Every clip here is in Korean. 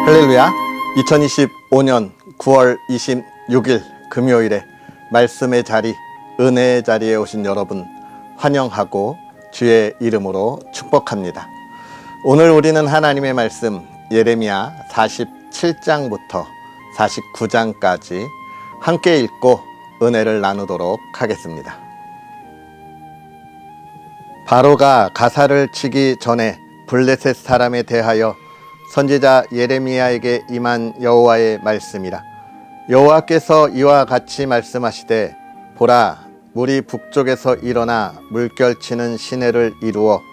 할렐루야. 2025년 9월 26일 금요일에 말씀의 자리, 은혜의 자리에 오신 여러분 환영하고 주의 이름으로 축복합니다. 오늘 우리는 하나님의 말씀 예레미야 47장부터 49장까지 함께 읽고 은혜를 나누도록 하겠습니다. 바로가 가사를 치기 전에 블레셋 사람에 대하여 선지자 예레미야에게 임한 여호와의 말씀이라. 여호와께서 이와 같이 말씀하시되, 보라, 물이 북쪽에서 일어나 물결치는 시내를 이루어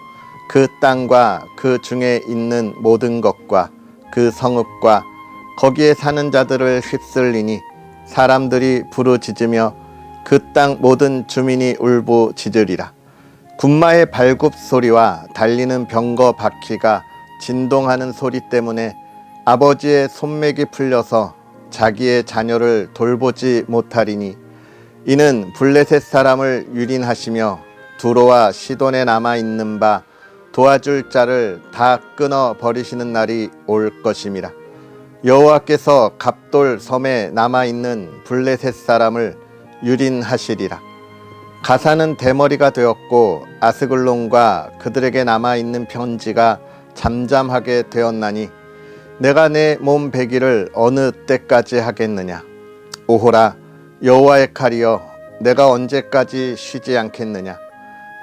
그 땅과 그 중에 있는 모든 것과 그 성읍과 거기에 사는 자들을 휩쓸리니 사람들이 부르짖으며 그 땅 모든 주민이 울부짖으리라. 군마의 발굽 소리와 달리는 병거 바퀴가 진동하는 소리 때문에 아버지의 손맥이 풀려서 자기의 자녀를 돌보지 못하리니, 이는 블레셋 사람을 유린하시며 두로와 시돈에 남아있는 바 도와줄 자를 다 끊어 버리시는 날이 올 것임이라. 여호와께서 갑돌 섬에 남아있는 블레셋 사람을 유린하시리라. 가사는 대머리가 되었고 아스글론과 그들에게 남아있는 편지가 잠잠하게 되었나니, 내가 내 몸 배기를 어느 때까지 하겠느냐. 오호라, 여호와의 칼이여, 내가 언제까지 쉬지 않겠느냐.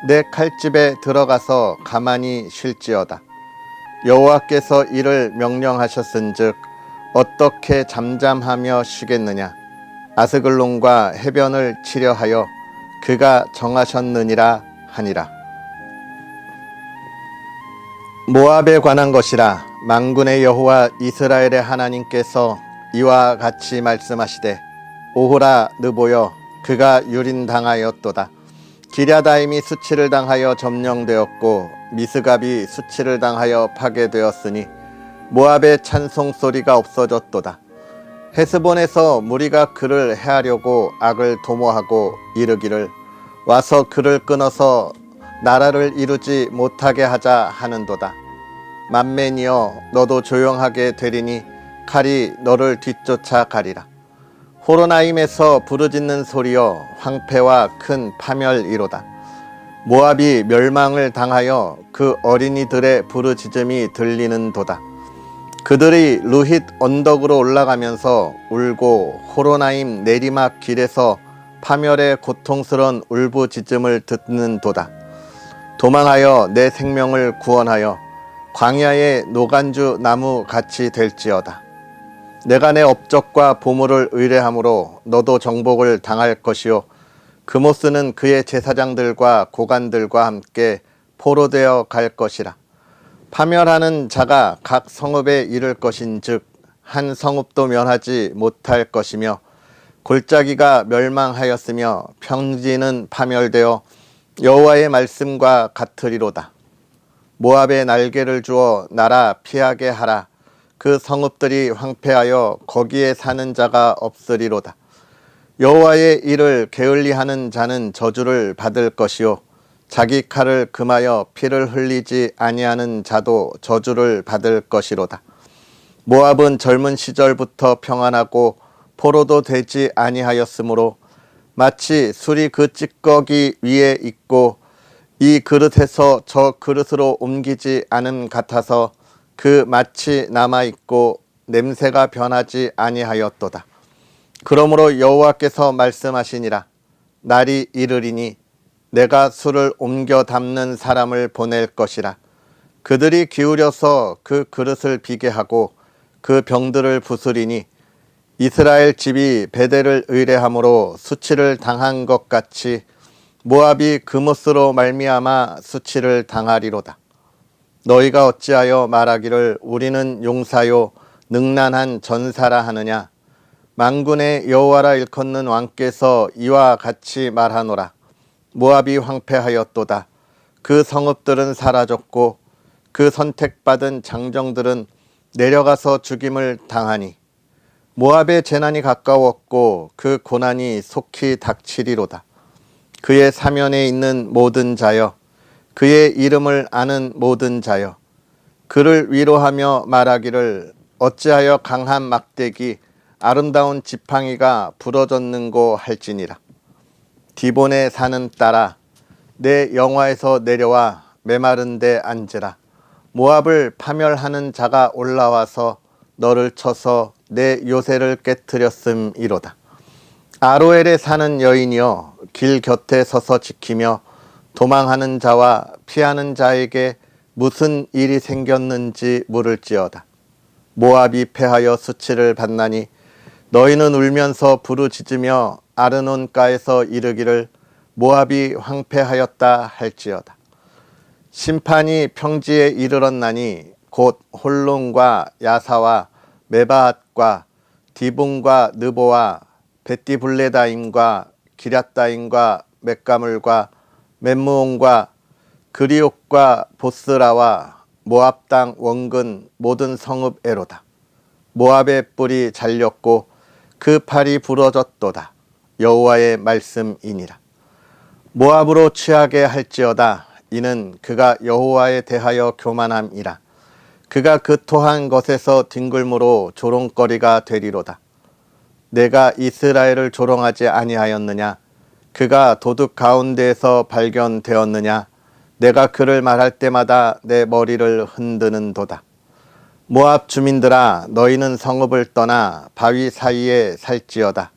내 칼집에 들어가서 가만히 쉴지어다. 여호와께서 이를 명령하셨은즉 어떻게 잠잠하며 쉬겠느냐. 아스글론과 해변을 치려 하여 그가 정하셨느니라 하니라. 모압에 관한 것이라. 만군의 여호와 이스라엘의 하나님께서 이와 같이 말씀하시되, 오호라 느보여, 그가 유린당하였도다. 기랴다임이 수치를 당하여 점령되었고 미스갑이 수치를 당하여 파괴되었으니 모압의 찬송 소리가 없어졌도다. 헤스본에서 무리가 그를 해하려고 악을 도모하고 이르기를, 와서 그를 끊어서 나라를 이루지 못하게 하자 하는도다. 만맨이여, 너도 조용하게 되리니 칼이 너를 뒤쫓아 가리라. 호로나임에서 부르짖는 소리여, 황폐와 큰 파멸이로다. 모압이 멸망을 당하여 그 어린이들의 부르짖음이 들리는도다. 그들이 루힛 언덕으로 올라가면서 울고 호로나임 내리막 길에서 파멸의 고통스러운 울부짖음을 듣는도다. 도망하여 내 생명을 구원하여 광야의 노간주 나무 같이 될지어다. 내가 내 업적과 보물을 의뢰함으로 너도 정복을 당할 것이요, 그모스는 그의 제사장들과 고관들과 함께 포로되어 갈 것이라. 파멸하는 자가 각 성읍에 이를 것인즉 한 성읍도 면하지 못할 것이며, 골짜기가 멸망하였으며 평지는 파멸되어 여호와의 말씀과 같으리로다. 모압에 날개를 주어 나라 피하게 하라. 그 성읍들이 황폐하여 거기에 사는 자가 없으리로다. 여호와의 일을 게을리하는 자는 저주를 받을 것이요, 자기 칼을 금하여 피를 흘리지 아니하는 자도 저주를 받을 것이로다. 모압은 젊은 시절부터 평안하고 포로도 되지 아니하였으므로 마치 술이 그 찌꺼기 위에 있고 이 그릇에서 저 그릇으로 옮기지 않음 같아서 그 맛이 남아있고 냄새가 변하지 아니하였도다. 그러므로 여호와께서 말씀하시니라. 날이 이르리니 내가 술을 옮겨 담는 사람을 보낼 것이라. 그들이 기울여서 그 그릇을 비게 하고 그 병들을 부수리니, 이스라엘 집이 베델을 의뢰함으로 수치를 당한 것 같이 모압이 그못으로 말미암아 수치를 당하리로다. 너희가 어찌하여 말하기를 우리는 용사요 능란한 전사라 하느냐. 만군의 여호와라 일컫는 왕께서 이와 같이 말하노라. 모압이 황폐하였도다. 그 성읍들은 사라졌고 그 선택받은 장정들은 내려가서 죽임을 당하니, 모압의 재난이 가까웠고 그 고난이 속히 닥치리로다. 그의 사면에 있는 모든 자여, 그의 이름을 아는 모든 자여, 그를 위로하며 말하기를 어찌하여 강한 막대기 아름다운 지팡이가 부러졌는고 할지니라. 디본의 사는 딸아, 내 영화에서 내려와 메마른 데 앉으라. 모압을 파멸하는 자가 올라와서 너를 쳐서 내 요새를 깨뜨렸음이로다. 아로엘에 사는 여인이여, 길 곁에 서서 지키며 도망하는 자와 피하는 자에게 무슨 일이 생겼는지 물을지어다. 모압이 패하여 수치를 받나니 너희는 울면서 부르짖으며 아르논가에서 이르기를 모압이 황폐하였다 할지어다. 심판이 평지에 이르렀나니 곧 홀론과 야사와 메바앗과 디본과 느보와 베티블레다임과 기럇다임과 맷가물과 멤무온과 그리옥과 보스라와 모압 땅 원근 모든 성읍에로다. 모압의 뿔이 잘렸고 그 팔이 부러졌도다. 여호와의 말씀이니라. 모압으로 취하게 할지어다. 이는 그가 여호와에 대하여 교만함이라. 그가 그 토한 것에서 뒹굴므로 조롱거리가 되리로다. 내가 이스라엘을 조롱하지 아니하였느냐? 그가 도둑 가운데에서 발견되었느냐? 내가 그를 말할 때마다 내 머리를 흔드는도다. 모압 주민들아, 너희는 성읍을 떠나 바위 사이에 살지어다.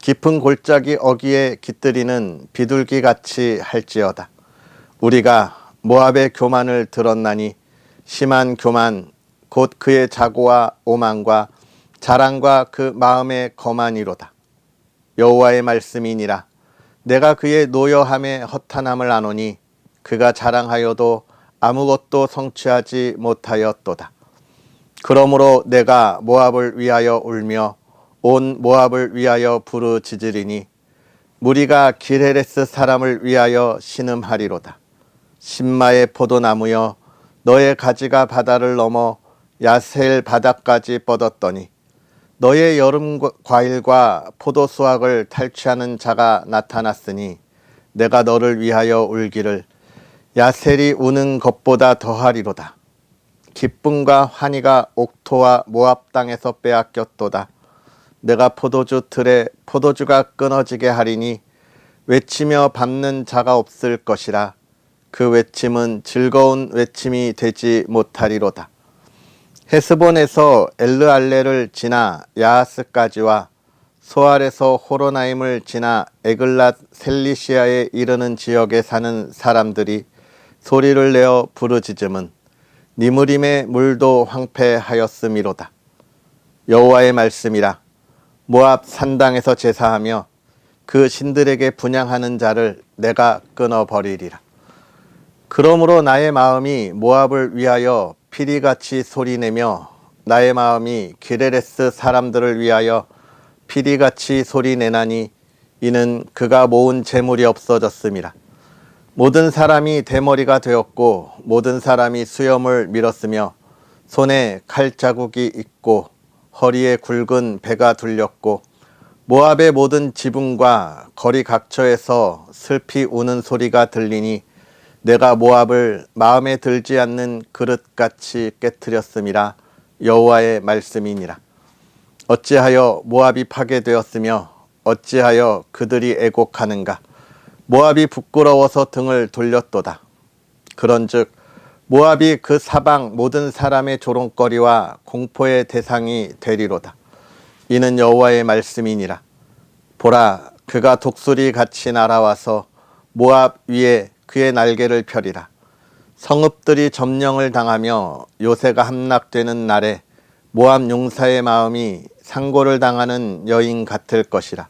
깊은 골짜기 어귀에 깃들이는 비둘기같이 할지어다. 우리가 모압의 교만을 들었나니 심한 교만, 곧 그의 자고와 오만과 자랑과 그 마음의 거만이로다. 여호와의 말씀이니라. 내가 그의 노여함의 허탄함을 아노니 그가 자랑하여도 아무것도 성취하지 못하였도다. 그러므로 내가 모압을 위하여 울며 온 모압을 위하여 부르짖으리니 무리가 기레레스 사람을 위하여 신음하리로다. 신마의 포도나무여, 너의 가지가 바다를 넘어 야셀 바다까지 뻗었더니 너의 여름 과일과 포도 수확을 탈취하는 자가 나타났으니 내가 너를 위하여 울기를 야셀이 우는 것보다 더하리로다. 기쁨과 환희가 옥토와 모압 땅에서 빼앗겼도다. 내가 포도주 틀에 포도주가 끊어지게 하리니 외치며 밟는 자가 없을 것이라. 그 외침은 즐거운 외침이 되지 못하리로다. 헤스본에서 엘르알레를 지나 야하스까지와 소알에서 호로나임을 지나 에글랏 셀리시아에 이르는 지역에 사는 사람들이 소리를 내어 부르짖음은 니무림의 물도 황폐하였음이로다. 여호와의 말씀이라. 모압 산당에서 제사하며 그 신들에게 분향하는 자를 내가 끊어버리리라. 그러므로 나의 마음이 모압을 위하여 피리같이 소리내며 나의 마음이 기레레스 사람들을 위하여 피리같이 소리내나니 이는 그가 모은 재물이 없어졌음이라. 모든 사람이 대머리가 되었고 모든 사람이 수염을 밀었으며 손에 칼 자국이 있고 허리에 굵은 배가 둘렸고 모압의 모든 지붕과 거리 각처에서 슬피 우는 소리가 들리니 내가 모압을 마음에 들지 않는 그릇같이 깨뜨렸음이라. 여호와의 말씀이니라. 어찌하여 모압이 파괴되었으며 어찌하여 그들이 애곡하는가? 모압이 부끄러워서 등을 돌렸도다. 그런즉 모압이 그 사방 모든 사람의 조롱거리와 공포의 대상이 되리로다. 이는 여호와의 말씀이니라. 보라, 그가 독수리같이 날아와서 모압 위에 그의 날개를 펴리라. 성읍들이 점령을 당하며 요새가 함락되는 날에 모압 용사의 마음이 상고를 당하는 여인 같을 것이라.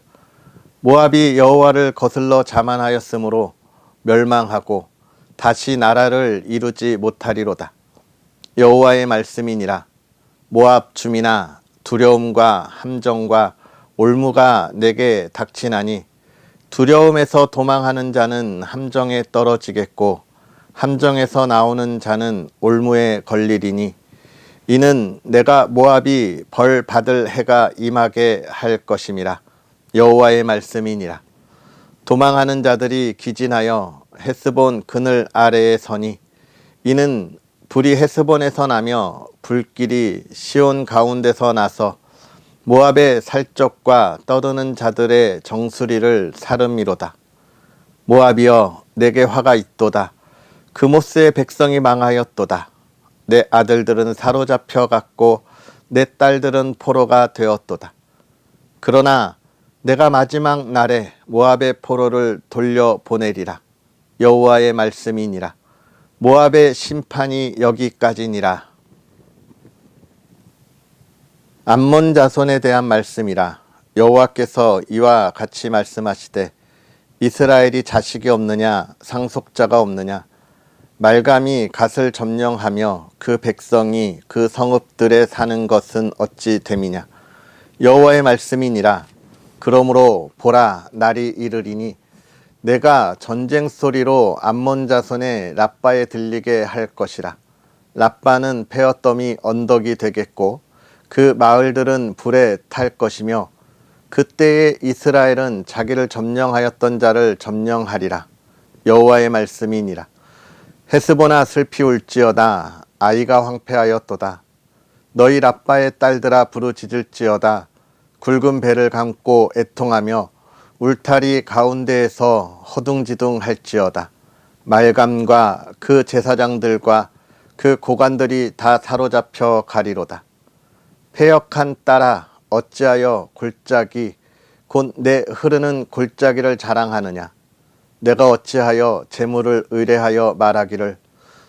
모압이 여호와를 거슬러 자만하였으므로 멸망하고 다시 나라를 이루지 못하리로다. 여호와의 말씀이니라. 모압 주민아, 두려움과 함정과 올무가 내게 닥치나니 두려움에서 도망하는 자는 함정에 떨어지겠고 함정에서 나오는 자는 올무에 걸리리니 이는 내가 모압이 벌 받을 해가 임하게 할 것임이라. 여호와의 말씀이니라. 도망하는 자들이 기진하여 헤스본 그늘 아래에 서니 이는 불이 헤스본에서 나며 불길이 시온 가운데서 나서 모압의 살적과 떠드는 자들의 정수리를 사름이로다. 모압이여 내게 화가 있도다. 그모스의 백성이 망하였도다. 내 아들들은 사로잡혀 갔고 내 딸들은 포로가 되었도다. 그러나 내가 마지막 날에 모압의 포로를 돌려보내리라. 여호와의 말씀이니라. 모압의 심판이 여기까지니라. 암몬 자손에 대한 말씀이라. 여호와께서 이와 같이 말씀하시되 이스라엘이 자식이 없느냐 상속자가 없느냐 말감이 갓을 점령하며 그 백성이 그 성읍들에 사는 것은 어찌 됨이냐. 여호와의 말씀이니라. 그러므로 보라 날이 이르리니 내가 전쟁 소리로 암몬 자손의 라빠에 들리게 할 것이라. 라빠는 페어더미 언덕이 되겠고 그 마을들은 불에 탈 것이며 그때에 이스라엘은 자기를 점령하였던 자를 점령하리라. 여호와의 말씀이니라. 헤스보나 슬피 울지어다. 아이가 황폐하였도다. 너희 라빠의 딸들아 부르짖을지어다. 굵은 배를 감고 애통하며 울타리 가운데에서 허둥지둥할지어다. 말감과 그 제사장들과 그 고관들이 다 사로잡혀 가리로다. 패역한 딸아 어찌하여 골짜기 곧 내 흐르는 골짜기를 자랑하느냐. 내가 어찌하여 재물을 의뢰하여 말하기를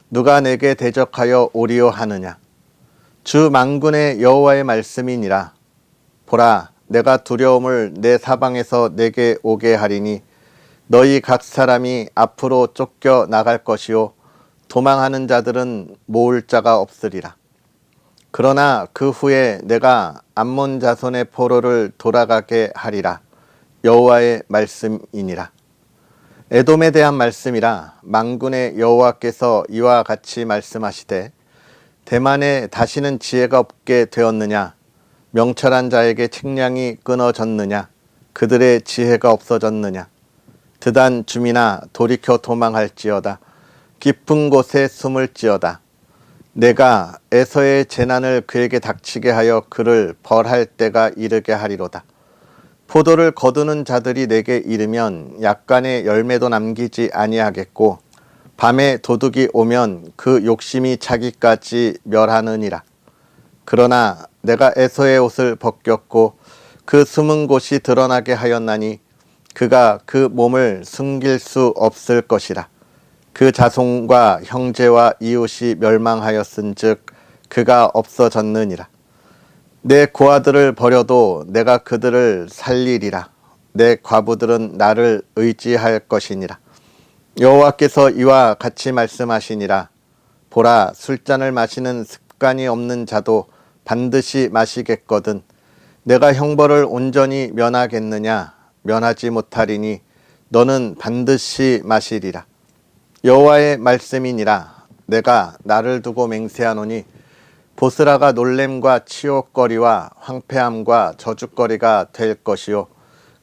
누가 내게 대적하여 오리오 하느냐. 주 만군의 여호와의 말씀이니라. 보라 내가 두려움을 내 사방에서 내게 오게 하리니 너희 각 사람이 앞으로 쫓겨 나갈 것이요 도망하는 자들은 모을 자가 없으리라. 그러나 그 후에 내가 암몬 자손의 포로를 돌아가게 하리라. 여호와의 말씀이니라. 에돔에 대한 말씀이라. 만군의 여호와께서 이와 같이 말씀하시되 대만에 다시는 지혜가 없게 되었느냐. 명철한 자에게 책량이 끊어졌느냐. 그들의 지혜가 없어졌느냐. 드단 주민아 돌이켜 도망할지어다. 깊은 곳에 숨을지어다. 내가 에서의 재난을 그에게 닥치게 하여 그를 벌할 때가 이르게 하리로다. 포도를 거두는 자들이 내게 이르면 약간의 열매도 남기지 아니하겠고 밤에 도둑이 오면 그 욕심이 자기까지 멸하느니라. 그러나 내가 에서의 옷을 벗겼고 그 숨은 곳이 드러나게 하였나니 그가 그 몸을 숨길 수 없을 것이라. 그 자손과 형제와 이웃이 멸망하였은즉 그가 없어졌느니라. 내 고아들을 버려도 내가 그들을 살리리라. 내 과부들은 나를 의지할 것이니라. 여호와께서 이와 같이 말씀하시니라. 보라 술잔을 마시는 습관이 없는 자도 반드시 마시겠거든. 내가 형벌을 온전히 면하겠느냐. 면하지 못하리니 너는 반드시 마시리라. 여호와의 말씀이니라. 내가 나를 두고 맹세하노니 보스라가 놀램과 치욕거리와 황폐함과 저주거리가 될 것이요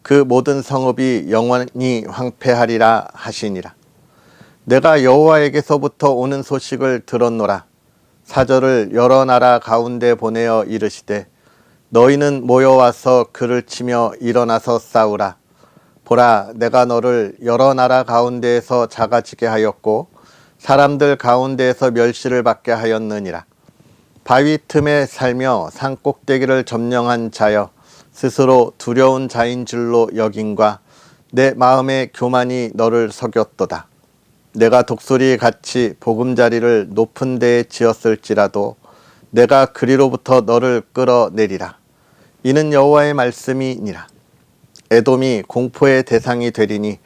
그 모든 성읍이 영원히 황폐하리라 하시니라. 내가 여호와에게서부터 오는 소식을 들었노라. 사절을 여러 나라 가운데 보내어 이르시되 너희는 모여와서 그를 치며 일어나서 싸우라. 보라 내가 너를 여러 나라 가운데에서 작아지게 하였고 사람들 가운데에서 멸시를 받게 하였느니라. 바위 틈에 살며 산 꼭대기를 점령한 자여 스스로 두려운 자인 줄로 여김과 내 마음의 교만이 너를 속였도다. 내가 독수리같이 보금자리를 높은 데에 지었을지라도 내가 그리로부터 너를 끌어내리라. 이는 여호와의 말씀이니라. 에돔이 공포의 대상이 되리니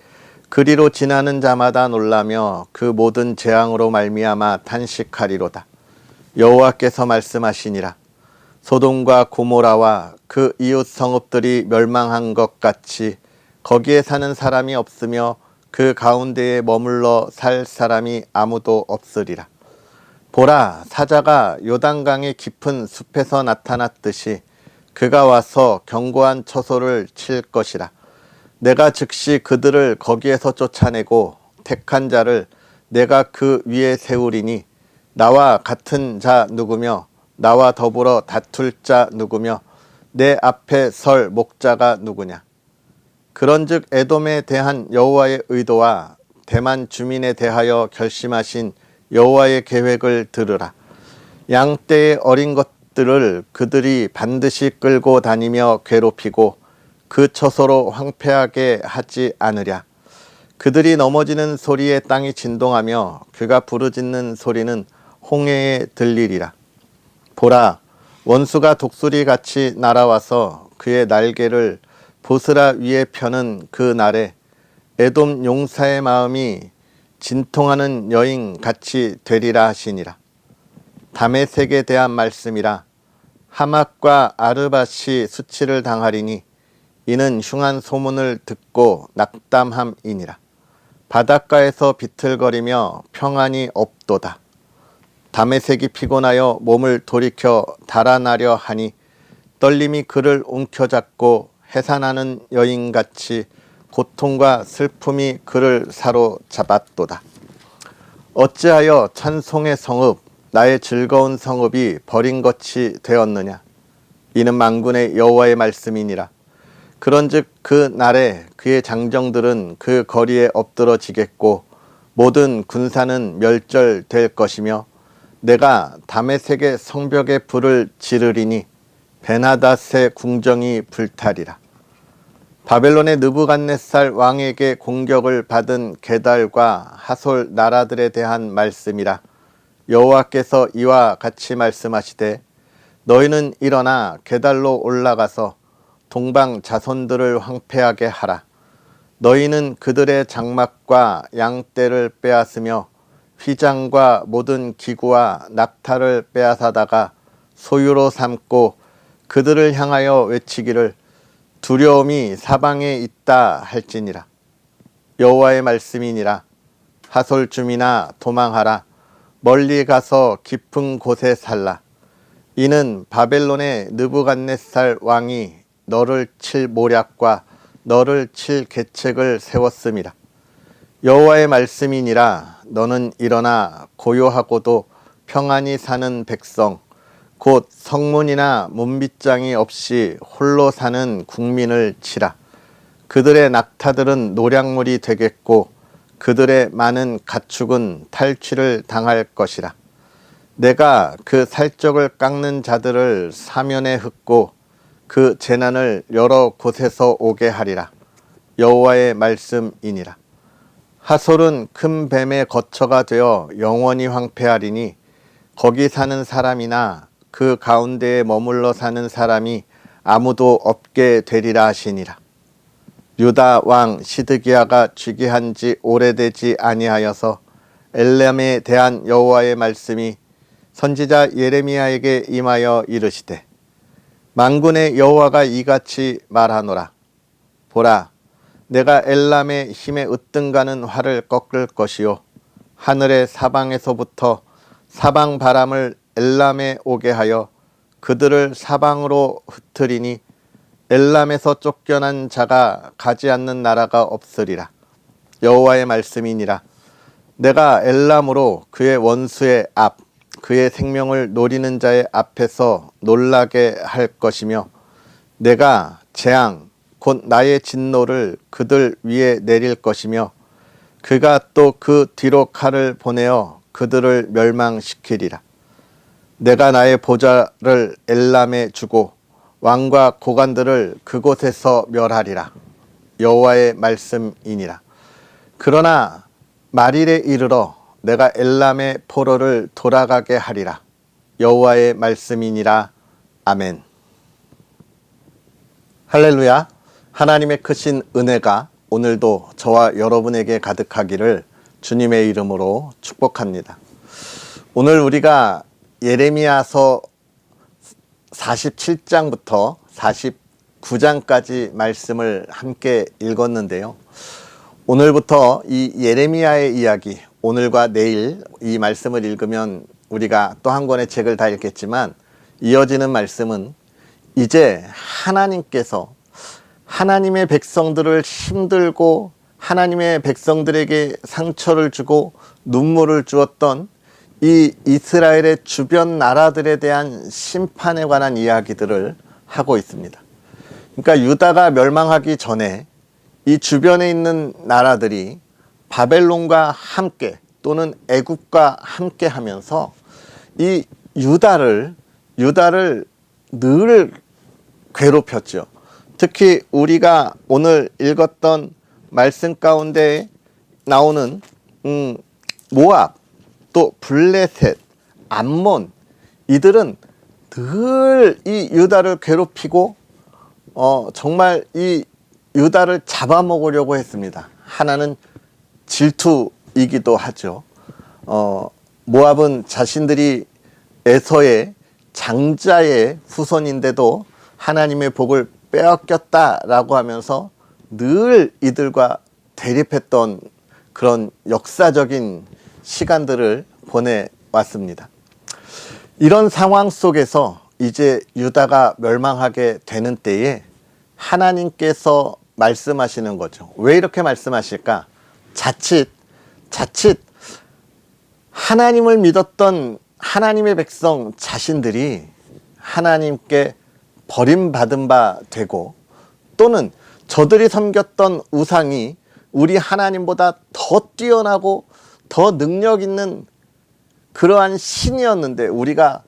그리로 지나는 자마다 놀라며 그 모든 재앙으로 말미암아 탄식하리로다. 여호와께서 말씀하시니라. 소돔과 고모라와 그 이웃 성읍들이 멸망한 것 같이 거기에 사는 사람이 없으며 그 가운데에 머물러 살 사람이 아무도 없으리라. 보라 사자가 요단강의 깊은 숲에서 나타났듯이 그가 와서 견고한 처소를 칠 것이라. 내가 즉시 그들을 거기에서 쫓아내고 택한 자를 내가 그 위에 세우리니 나와 같은 자 누구며 나와 더불어 다툴 자 누구며 내 앞에 설 목자가 누구냐. 그런즉 에돔에 대한 여호와의 의도와 대만 주민에 대하여 결심하신 여호와의 계획을 들으라. 양떼의 어린 것들을 그들이 반드시 끌고 다니며 괴롭히고 그 처소로 황폐하게 하지 않으랴. 그들이 넘어지는 소리에 땅이 진동하며 그가 부르짖는 소리는 홍해에 들리리라. 보라, 원수가 독수리같이 날아와서 그의 날개를 보스라 위에 펴는 그 날에 에돔 용사의 마음이 진통하는 여인같이 되리라 하시니라. 다메섹에 대한 말씀이라. 하맛과 아르밧이 수치를 당하리니 이는 흉한 소문을 듣고 낙담함이니라. 바닷가에서 비틀거리며 평안이 없도다. 다메섹이 피곤하여 몸을 돌이켜 달아나려 하니 떨림이 그를 움켜잡고 해산하는 여인같이 고통과 슬픔이 그를 사로잡았도다. 어찌하여 찬송의 성읍, 나의 즐거운 성읍이 버린 것이 되었느냐. 이는 만군의 여호와의 말씀이니라. 그런즉 그 날에 그의 장정들은 그 거리에 엎드러지겠고 모든 군사는 멸절될 것이며 내가 다메섹의 성벽에 불을 지르리니 베나닷의 궁정이 불타리라. 바벨론의 느부갓네살 왕에게 공격을 받은 게달과 하솔 나라들에 대한 말씀이라. 여호와께서 이와 같이 말씀하시되 너희는 일어나 게달로 올라가서 동방 자손들을 황폐하게 하라. 너희는 그들의 장막과 양떼를 빼앗으며 휘장과 모든 기구와 낙타를 빼앗아다가 소유로 삼고 그들을 향하여 외치기를 두려움이 사방에 있다 할지니라. 여호와의 말씀이니라. 하솔쯤이나 도망하라. 멀리 가서 깊은 곳에 살라. 이는 바벨론의 느부갓네살 왕이 너를 칠 모략과 너를 칠 계책을 세웠음이라. 여호와의 말씀이니라. 너는 일어나 고요하고도 평안히 사는 백성 곧 성문이나 문빗장이 없이 홀로 사는 국민을 치라. 그들의 낙타들은 노략물이 되겠고 그들의 많은 가축은 탈취를 당할 것이라. 내가 그 살적을 깎는 자들을 사면에 흩고 그 재난을 여러 곳에서 오게 하리라. 여호와의 말씀이니라. 하솔은 큰 뱀의 거처가 되어 영원히 황폐하리니 거기 사는 사람이나 그 가운데에 머물러 사는 사람이 아무도 없게 되리라 하시니라. 유다 왕 시드기야가 즉위한 지 오래되지 아니하여서 엘람에 대한 여호와의 말씀이 선지자 예레미야에게 임하여 이르시되 만군의 여호와가 이같이 말하노라. 보라, 내가 엘람의 힘에 으뜸가는 활을 꺾을 것이요 하늘의 사방에서부터 사방 바람을 엘람에 오게 하여 그들을 사방으로 흩으리니 엘람에서 쫓겨난 자가 가지 않는 나라가 없으리라. 여호와의 말씀이니라. 내가 엘람으로 그의 원수의 앞 그의 생명을 노리는 자의 앞에서 놀라게 할 것이며 내가 재앙 곧 나의 진노를 그들 위에 내릴 것이며 그가 또 그 뒤로 칼을 보내어 그들을 멸망시키리라. 내가 나의 보좌를 엘람에 주고 왕과 고관들을 그곳에서 멸하리라. 여호와의 말씀이니라. 그러나 말일에 이르러 내가 엘람의 포로를 돌아가게 하리라. 여호와의 말씀이니라. 아멘. 할렐루야. 하나님의 크신 은혜가 오늘도 저와 여러분에게 가득하기를 주님의 이름으로 축복합니다. 오늘 우리가 예레미야서 47장부터 49장까지 말씀을 함께 읽었는데요. 오늘부터 이 예레미야의 이야기, 오늘과 내일 이 말씀을 읽으면 우리가 또 한 권의 책을 다 읽겠지만 이어지는 말씀은 이제 하나님께서 하나님의 백성들을 힘들고 하나님의 백성들에게 상처를 주고 눈물을 주었던 이 이스라엘의 주변 나라들에 대한 심판에 관한 이야기들을 하고 있습니다. 그러니까 유다가 멸망하기 전에 이 주변에 있는 나라들이 바벨론과 함께 또는 애굽과 함께 하면서 이 유다를 늘 괴롭혔죠. 특히 우리가 오늘 읽었던 말씀 가운데 나오는 모압, 또 블레셋, 암몬, 이들은 늘 이 유다를 괴롭히고 정말 이 유다를 잡아먹으려고 했습니다. 하나는 질투이기도 하죠. 모압은 자신들이 에서의 장자의 후손인데도 하나님의 복을 빼앗겼다라고 하면서 늘 이들과 대립했던 그런 역사적인 시간들을 보내왔습니다. 이런 상황 속에서 이제 유다가 멸망하게 되는 때에 하나님께서 말씀하시는 거죠. 왜 이렇게 말씀하실까? 자칫 하나님을 믿었던 하나님의 백성 자신들이 하나님께 버림받은 바 되고, 또는 저들이 섬겼던 우상이 우리 하나님보다 더 뛰어나고 더 능력 있는 그러한 신이었는데 우리가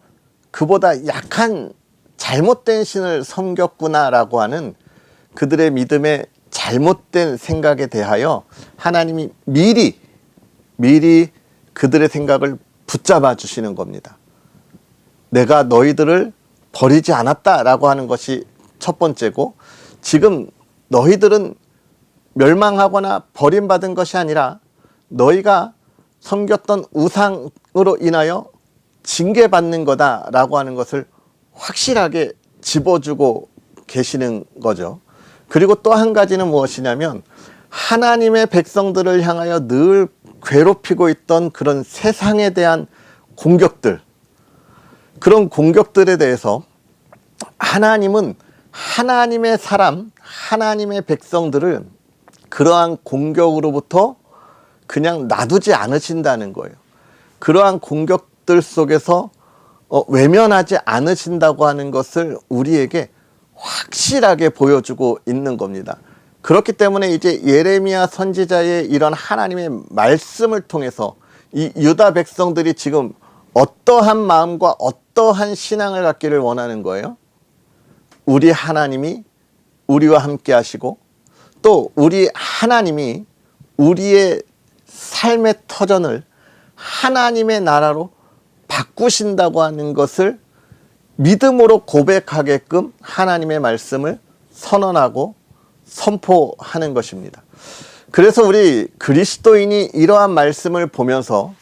그보다 약한 잘못된 신을 섬겼구나라고 하는 그들의 믿음의 잘못된 생각에 대하여 하나님이 미리 그들의 생각을 붙잡아 주시는 겁니다. 내가 너희들을 버리지 않았다라고 하는 것이 첫 번째고, 지금 너희들은 멸망하거나 버림받은 것이 아니라 너희가 섬겼던 우상으로 인하여 징계받는 거다라고 하는 것을 확실하게 짚어주고 계시는 거죠. 그리고 또 한 가지는 무엇이냐면, 하나님의 백성들을 향하여 늘 괴롭히고 있던 그런 세상에 대한 공격들, 그런 공격들에 대해서 하나님은 하나님의 사람, 하나님의 백성들을 그러한 공격으로부터 그냥 놔두지 않으신다는 거예요. 그러한 공격들 속에서 외면하지 않으신다고 하는 것을 우리에게 확실하게 보여주고 있는 겁니다. 그렇기 때문에 이제 예레미야 선지자의 이런 하나님의 말씀을 통해서 이 유다 백성들이 지금 어떠한 마음과 어떠한 신앙을 갖기를 원하는 거예요? 우리 하나님이 우리와 함께 하시고, 또 우리 하나님이 우리의 삶의 터전을 하나님의 나라로 바꾸신다고 하는 것을 믿음으로 고백하게끔 하나님의 말씀을 선언하고 선포하는 것입니다. 그래서 우리 그리스도인이 이러한 말씀을 보면서,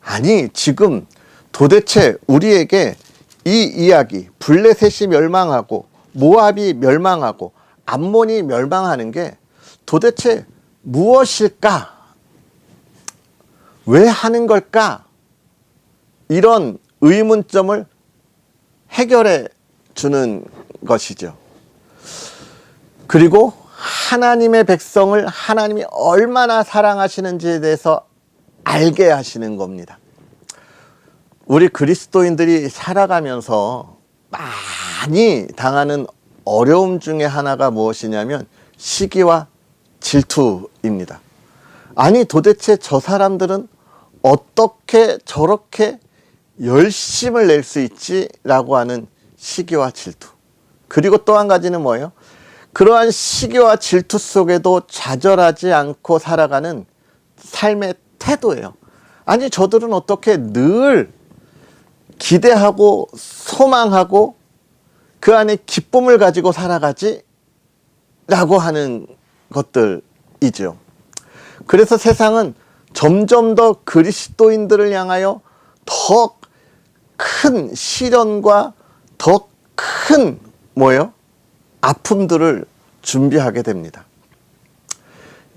아니 지금 도대체 우리에게 이 이야기, 블레셋이 멸망하고 모압이 멸망하고 암몬이 멸망하는 게 도대체 무엇일까? 왜 하는 걸까? 이런 의문점을 해결해 주는 것이죠. 그리고 하나님의 백성을 하나님이 얼마나 사랑하시는지에 대해서 알게 하시는 겁니다. 우리 그리스도인들이 살아가면서 많이 당하는 어려움 중에 하나가 무엇이냐면 시기와 질투입니다. 아니 도대체 저 사람들은 어떻게 저렇게 열심을 낼 수 있지? 라고 하는 시기와 질투. 그리고 또 한 가지는 뭐예요? 그러한 시기와 질투 속에도 좌절하지 않고 살아가는 삶의 태도예요. 아니 저들은 어떻게 늘 기대하고 소망하고 그 안에 기쁨을 가지고 살아가지? 라고 하는 것들이죠. 그래서 세상은 점점 더 그리스도인들을 향하여 더 큰 시련과 더 큰 아픔들을 준비하게 됩니다.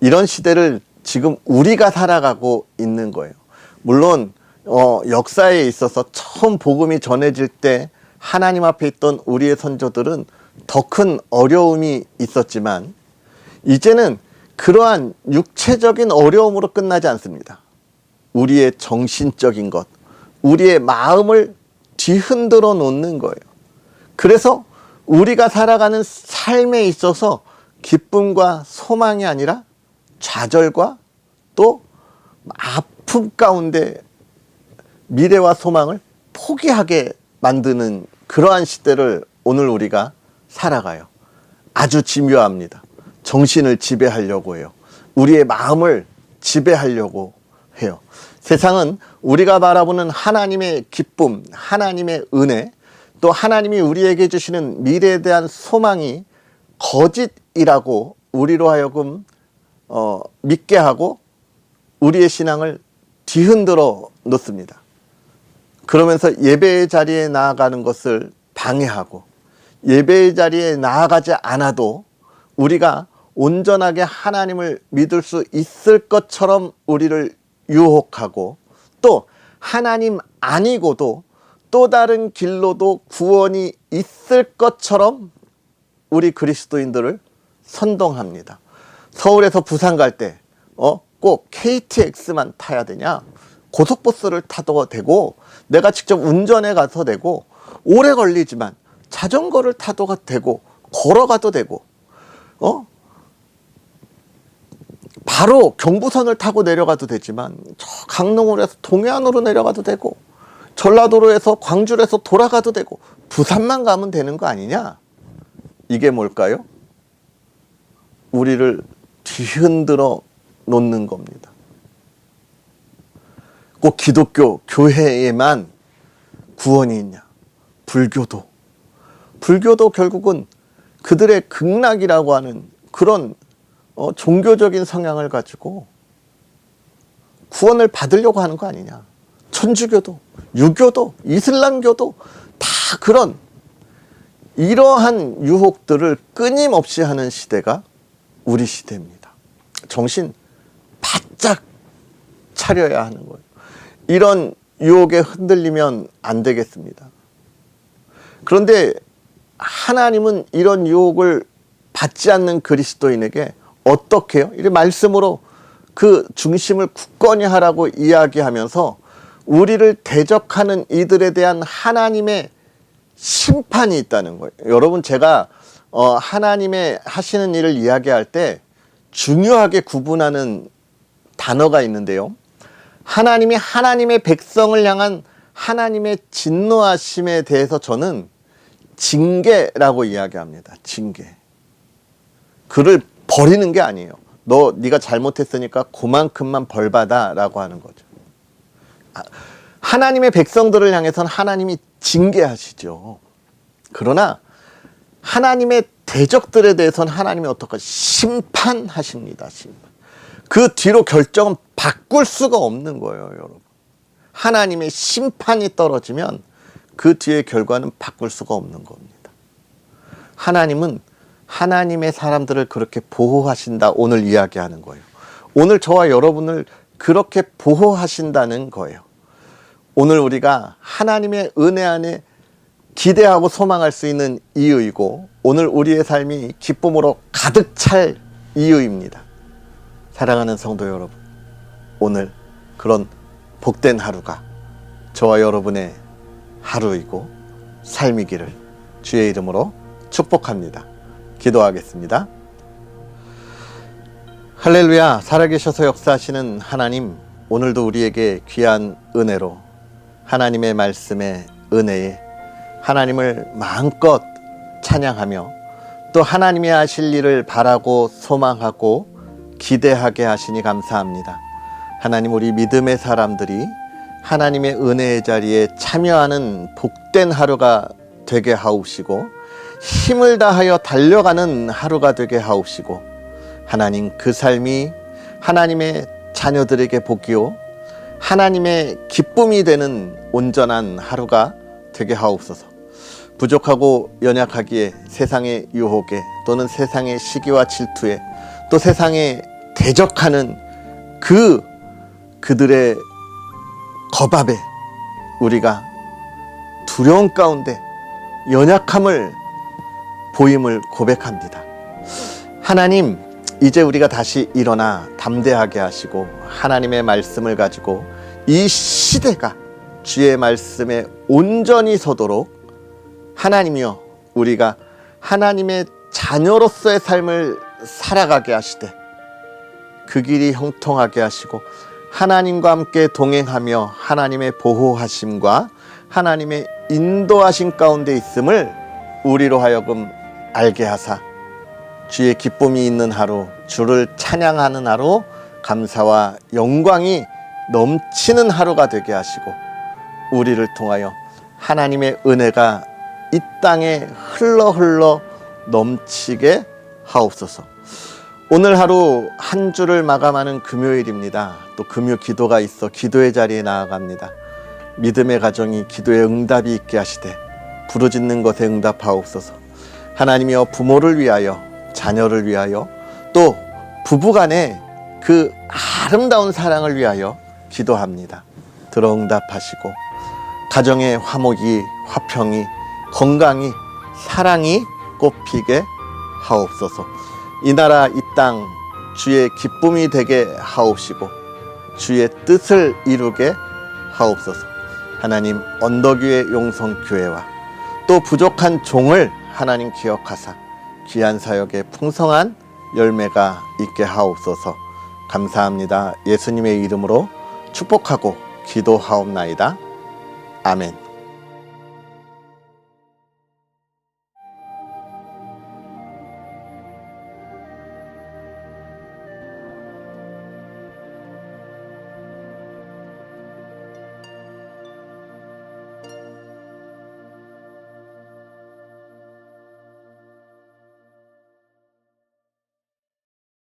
이런 시대를 지금 우리가 살아가고 있는 거예요. 물론 역사에 있어서 처음 복음이 전해질 때 하나님 앞에 있던 우리의 선조들은 더 큰 어려움이 있었지만, 이제는 그러한 육체적인 어려움으로 끝나지 않습니다. 우리의 정신적인 것, 우리의 마음을 뒤흔들어 놓는 거예요. 그래서 우리가 살아가는 삶에 있어서 기쁨과 소망이 아니라 좌절과 또 아픔 가운데 미래와 소망을 포기하게 만드는 그러한 시대를 오늘 우리가 살아가요. 아주 집요합니다. 정신을 지배하려고 해요. 우리의 마음을 지배하려고 해요. 세상은 우리가 바라보는 하나님의 기쁨, 하나님의 은혜, 또 하나님이 우리에게 주시는 미래에 대한 소망이 거짓이라고 우리로 하여금 믿게 하고 우리의 신앙을 뒤흔들어 놓습니다. 그러면서 예배의 자리에 나아가는 것을 방해하고 예배의 자리에 나아가지 않아도 우리가 온전하게 하나님을 믿을 수 있을 것처럼 우리를 유혹하고 또 하나님 아니고도 또 다른 길로도 구원이 있을 것처럼 우리 그리스도인들을 선동합니다. 서울에서 부산 갈 때 꼭 KTX만 타야 되냐? 고속버스를 타도 되고 내가 직접 운전해 가서 되고 오래 걸리지만 자전거를 타도 되고 걸어가도 되고 바로 경부선을 타고 내려가도 되지만 저 강릉으로 해서 동해안으로 내려가도 되고 전라도로에서 광주에서 돌아가도 되고 부산만 가면 되는 거 아니냐? 이게 뭘까요? 우리를 뒤흔들어 놓는 겁니다. 꼭 기독교 교회에만 구원이 있냐? 불교도 결국은 그들의 극락이라고 하는 그런 종교적인 성향을 가지고 구원을 받으려고 하는 거 아니냐? 천주교도, 유교도, 이슬람교도 다 그런 이러한 유혹들을 끊임없이 하는 시대가 우리 시대입니다. 정신 바짝 차려야 하는 거예요. 이런 유혹에 흔들리면 안 되겠습니다. 그런데 하나님은 이런 유혹을 받지 않는 그리스도인에게 어떻게 해요? 이 말씀으로 그 중심을 굳건히 하라고 이야기하면서 우리를 대적하는 이들에 대한 하나님의 심판이 있다는 거예요. 여러분, 제가 하나님의 하시는 일을 이야기할 때 중요하게 구분하는 단어가 있는데요. 하나님이 하나님의 백성을 향한 하나님의 진노하심에 대해서 저는 징계라고 이야기합니다. 징계. 그를 버리는 게 아니에요. 네가 잘못했으니까 그만큼만 벌받아 라고 하는 거죠. 하나님의 백성들을 향해서는 하나님이 징계하시죠. 그러나 하나님의 대적들에 대해서는 하나님이 어떻게 심판하십니다. 심판. 그 뒤로 결정은 바꿀 수가 없는 거예요, 여러분. 하나님의 심판이 떨어지면 그 뒤의 결과는 바꿀 수가 없는 겁니다. 하나님은 하나님의 사람들을 그렇게 보호하신다, 오늘 이야기하는 거예요. 오늘 저와 여러분을 그렇게 보호하신다는 거예요. 오늘 우리가 하나님의 은혜 안에 기대하고 소망할 수 있는 이유이고 오늘 우리의 삶이 기쁨으로 가득 찰 이유입니다. 사랑하는 성도 여러분, 오늘 그런 복된 하루가 저와 여러분의 하루이고 삶이기를 주의 이름으로 축복합니다. 기도하겠습니다. 할렐루야. 살아계셔서 역사하시는 하나님, 오늘도 우리에게 귀한 은혜로 하나님의 말씀의 은혜에 하나님을 마음껏 찬양하며 또 하나님이 하실 일을 바라고 소망하고 기대하게 하시니 감사합니다. 하나님, 우리 믿음의 사람들이 하나님의 은혜의 자리에 참여하는 복된 하루가 되게 하옵시고 힘을 다하여 달려가는 하루가 되게 하옵시고 하나님, 그 삶이 하나님의 자녀들에게 복이요 하나님의 기쁨이 되는 온전한 하루가 되게 하옵소서. 부족하고 연약하기에 세상의 유혹에 또는 세상의 시기와 질투에 또 세상에 대적하는 그들의 겁압에 우리가 두려움 가운데 연약함을 보임을 고백합니다. 하나님, 이제 우리가 다시 일어나 담대하게 하시고 하나님의 말씀을 가지고 이 시대가 주의 말씀에 온전히 서도록 하나님이여 우리가 하나님의 자녀로서의 삶을 살아가게 하시되 그 길이 형통하게 하시고 하나님과 함께 동행하며 하나님의 보호하심과 하나님의 인도하심 가운데 있음을 우리로 하여금 알게 하사 주의 기쁨이 있는 하루, 주를 찬양하는 하루, 감사와 영광이 넘치는 하루가 되게 하시고 우리를 통하여 하나님의 은혜가 이 땅에 흘러 넘치게 하옵소서. 오늘 하루 한 주를 마감하는 금요일입니다. 또 금요 기도가 있어 기도의 자리에 나아갑니다. 믿음의 가정이 기도에 응답이 있게 하시되 부르짖는 것에 응답하옵소서. 하나님이여 부모를 위하여 자녀를 위하여 또 부부간의 그 아름다운 사랑을 위하여 기도합니다. 들어 응답하시고 가정의 화목이 화평이 건강이 사랑이 꽃피게 하옵소서. 이 나라 이 땅 주의 기쁨이 되게 하옵시고 주의 뜻을 이루게 하옵소서. 하나님 언덕 위의 용성교회와 또 부족한 종을 하나님 기억하사 귀한 사역에 풍성한 열매가 있게 하옵소서. 감사합니다. 예수님의 이름으로 축복하고 기도하옵나이다. 아멘.